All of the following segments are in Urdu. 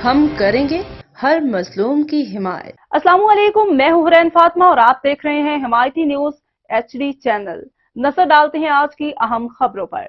ہم کریں گے ہر مظلوم کی حمایت۔ السلام علیکم، میں ہوں حرین فاطمہ اور آپ دیکھ رہے ہیں حمایتی نیوز HD چینل۔ نظر ڈالتے ہیں آج کی اہم خبروں پر۔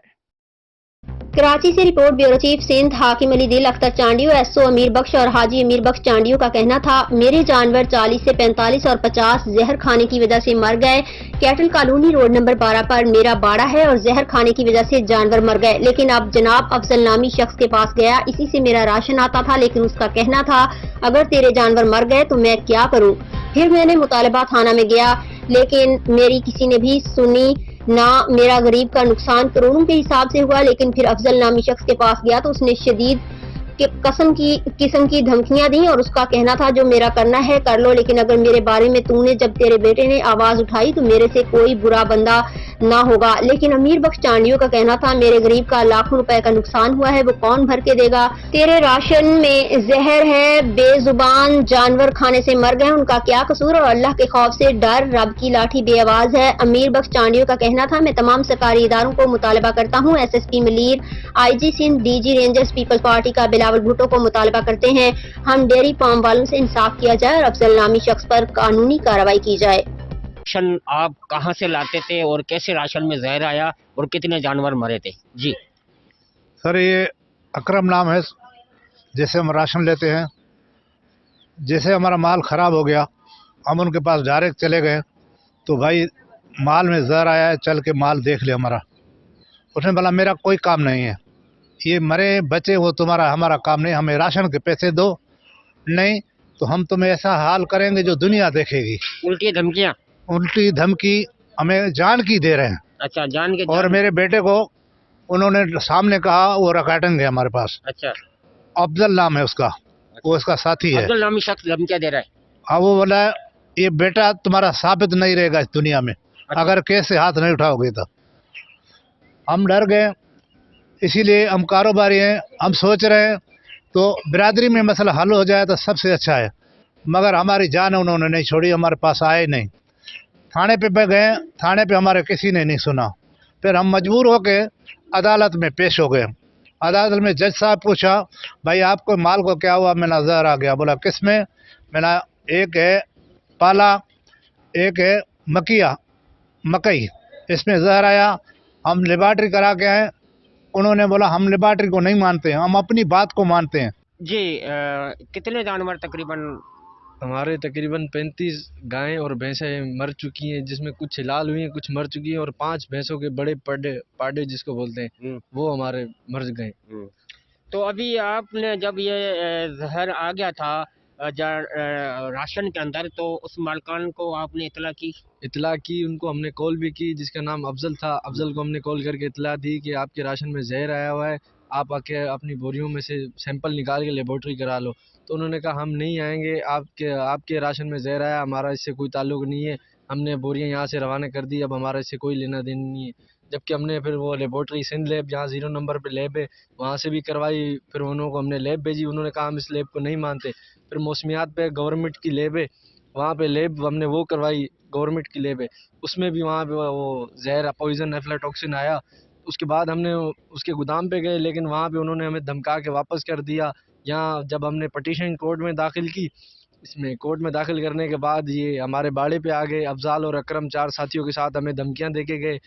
کراچی سے رپورٹ بیورو چیف سندھ حاکم علی دل اختر چانڈیو، SO امیر بخش اور حاجی امیر بخش چانڈیو کا کہنا تھا میرے جانور 40 سے 45 اور 50 زہر کھانے کی وجہ سے مر گئے۔ کیٹل کالونی روڈ نمبر 12 پر میرا باڑا ہے اور زہر کھانے کی وجہ سے جانور مر گئے، لیکن اب جناب افضل نامی شخص کے پاس گیا، اسی سے میرا راشن آتا تھا، لیکن اس کا کہنا تھا اگر تیرے جانور مر گئے تو میں کیا کروں۔ پھر میں نے مطالبہ تھانہ میں گیا، لیکن میری کسی نے بھی سنی نہ۔ میرا غریب کا نقصان کروڑوں کے حساب سے ہوا، لیکن پھر افضل نامی شخص کے پاس گیا تو اس نے شدید قسم کی دھمکیاں دیں اور اس کا کہنا تھا جو میرا کرنا ہے کر لو، لیکن اگر میرے بارے میں تو نے جب تیرے بیٹے نے آواز اٹھائی تو میرے سے کوئی برا بندہ نہ ہوگا۔ لیکن امیر بخش چانڈیو کا کہنا تھا میرے غریب کا لاکھوں روپے کا نقصان ہوا ہے، وہ کون بھر کے دے گا؟ تیرے راشن میں زہر ہے، بے زبان جانور کھانے سے مر گئے، ان کا کیا قصور؟ اور اللہ کے خوف سے ڈر، رب کی لاٹھی بے آواز ہے۔ امیر بخش چانڈیو کا کہنا تھا میں تمام سرکاری اداروں کو مطالبہ کرتا ہوں، SSP Malir, IG Sindh, DG Rangers, Peoples Party کا بلاول بھٹو کو مطالبہ کرتے ہیں ہم ڈیری فارم والوں سے انصاف کیا جائے اور افضل نامی شخص پر قانونی کارروائی کی جائے۔ راشن آپ کہاں سے لاتے تھے اور کیسے راشن میں زہر آیا اور کتنے جانور مرے تھے؟ جی سر، یہ اکرم نام ہے، جیسے ہم راشن لیتے ہیں، جیسے ہمارا مال خراب ہو گیا ہم ان کے پاس ڈائریکٹ چلے گئے تو بھائی مال میں زہر آیا ہے، چل کے مال دیکھ لے ہمارا۔ اس نے بولا میرا کوئی کام نہیں ہے، یہ مرے بچے وہ تمہارا ہمارا کام نہیں، ہمیں راشن کے پیسے دو، نہیں تو ہم تمہیں ایسا حال کریں گے جو دنیا دیکھے گی۔ الٹی دھمکیاں؟ الٹی دھمکی ہمیں جان کی دے رہے ہیں۔ اچھا، جان کے؟ اور میرے بیٹے کو انہوں نے سامنے کہا وہ رکاٹیں گے ہمارے پاس۔ اچھا، افضل نام ہے اس کا، وہ اس کا ساتھی ہے۔ افضل نامی شخص دھمکیاں دے رہا ہے؟ ہاں، وہ بولا یہ بیٹا تمہارا ثابت نہیں رہے گا اس دنیا میں اگر کیس سے ہاتھ نہیں اٹھاؤ گے تو۔ ہم ڈر گئے، اسی لیے ہم کاروباری ہیں، ہم سوچ رہے ہیں تو برادری میں مسئلہ حل ہو جائے تو سب سے اچھا ہے، مگر ہماری جان انہوں نے نہیں چھوڑی، ہمارے پاس آئے نہیں۔ تھانے پہ گئے، تھانے پہ ہمارے کسی نے نہیں سنا، پھر ہم مجبور ہو کے عدالت میں پیش ہو گئے۔ عدالت میں جج صاحب پوچھا بھائی آپ کو مال کو کیا ہوا؟ میں نے زہر آ گیا۔ بولا کس میں؟ میں نے ایک ہے پالا، ایک ہے مکئی، اس میں زہر آیا، ہم لیبارٹری کرا کے آئے۔ انہوں نے بولا ہم لیبارٹری کو نہیں مانتے، ہم اپنی بات کو مانتے ہیں۔ جی، کتنے جانور تقریباً؟ ہمارے تقریباً 35 گائیں اور بھینسیں مر چکی ہیں، جس میں کچھ لال ہوئی ہیں، کچھ مر چکی ہیں، اور 5 بھینسوں کے بڑے پاڈے جس کو بولتے ہیں وہ ہمارے مر گئے۔ تو ابھی آپ نے جب یہ زہر آ گیا تھا راشن کے اندر تو اس مالکان کو آپ نے اطلاع کی؟ ان کو ہم نے کال بھی کی، جس کا نام افضل تھا۔ افضل کو ہم نے کال کر کے اطلاع دی کہ آپ کے راشن میں زہر آیا ہوا ہے، آپ آ کے اپنی بوریوں میں سے سیمپل نکال کے لیبارٹری کرا لو۔ تو انہوں نے کہا ہم نہیں آئیں گے، آپ کے راشن میں زہر آیا، ہمارا اس سے کوئی تعلق نہیں ہے، ہم نے بوریاں یہاں سے روانہ کر دی، اب ہمارا اس سے کوئی لینا دینا نہیں ہے۔ جبکہ ہم نے پھر وہ لیبارٹری سندھ لیب جہاں 0 نمبر پہ لیب ہے وہاں سے بھی کروائی، پھر انہوں کو ہم نے لیب بھیجی، انہوں نے کہا ہم اس لیب کو نہیں مانتے۔ پھر موسمیات پہ گورنمنٹ کی لیب ہے، وہاں پہ لیب ہم نے وہ کروائی، گورنمنٹ کی لیب ہے، اس میں بھی وہاں پہ وہ زہر پوائزن افلاٹوکسن آیا۔ اس کے بعد ہم نے اس کے گودام پہ گئے، لیکن وہاں پہ انہوں نے ہمیں دھمکا کے واپس کر دیا۔ یہاں جب ہم نے پٹیشن کورٹ میں داخل کی، اس میں کورٹ میں داخل کرنے کے بعد یہ ہمارے باڑے پہ آ گئے، افضال اور اکرم 4 ساتھیوں کے ساتھ ہمیں دھمکیاں دے کے گئے۔